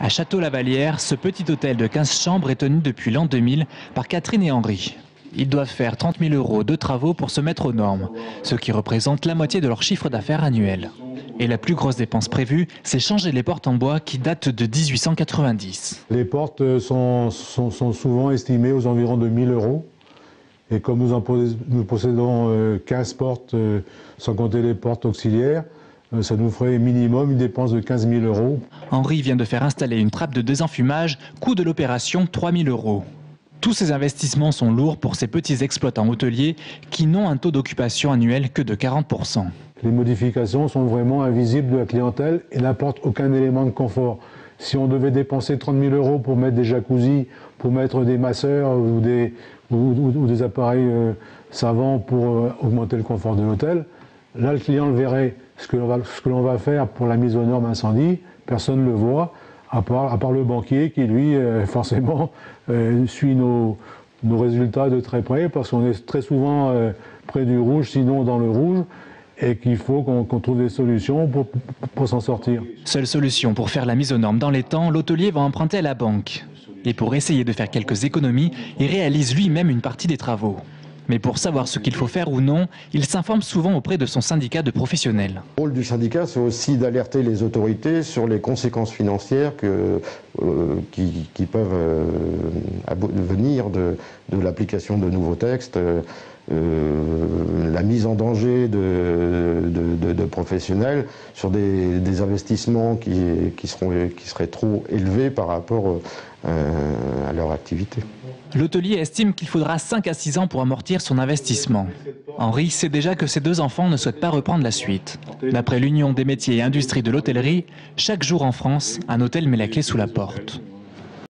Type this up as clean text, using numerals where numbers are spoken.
À Château-Lavalière, ce petit hôtel de 15 chambres est tenu depuis l'an 2000 par Catherine et Henri. Ils doivent faire 30 000 € de travaux pour se mettre aux normes, ce qui représente la moitié de leur chiffre d'affaires annuel. Et la plus grosse dépense prévue, c'est changer les portes en bois qui datent de 1890. Les portes sont souvent estimées aux environs de 1 000 €. Et comme nous possédons 15 portes, sans compter les portes auxiliaires, ça nous ferait minimum une dépense de 15 000 €. Henri vient de faire installer une trappe de désenfumage, coût de l'opération 3 000 €. Tous ces investissements sont lourds pour ces petits exploitants hôteliers qui n'ont un taux d'occupation annuel que de 40 %. Les modifications sont vraiment invisibles de la clientèle et n'apportent aucun élément de confort. Si on devait dépenser 30 000 € pour mettre des jacuzzis, pour mettre des masseurs ou des appareils savants pour augmenter le confort de l'hôtel, là le client le verrait. Ce que l'on va faire pour la mise aux normes incendie, personne ne le voit, à part le banquier qui, lui, forcément, suit nos résultats de très près, parce qu'on est très souvent près du rouge, sinon dans le rouge, et qu'il faut qu'on trouve des solutions pour s'en sortir. Seule solution pour faire la mise aux normes dans les temps, l'hôtelier va emprunter à la banque. Et pour essayer de faire quelques économies, il réalise lui-même une partie des travaux. Mais pour savoir ce qu'il faut faire ou non, il s'informe souvent auprès de son syndicat de professionnels. Le rôle du syndicat, c'est aussi d'alerter les autorités sur les conséquences financières qui peuvent venir de l'application de nouveaux textes, la mise en danger de professionnels sur des investissements qui seraient trop élevés par rapport à leur activité. L'hôtelier estime qu'il faudra 5 à 6 ans pour amortir son investissement. Henri sait déjà que ses 2 enfants ne souhaitent pas reprendre la suite. D'après l'Union des métiers et industries de l'hôtellerie, chaque jour en France, un hôtel met la clé sous la porte.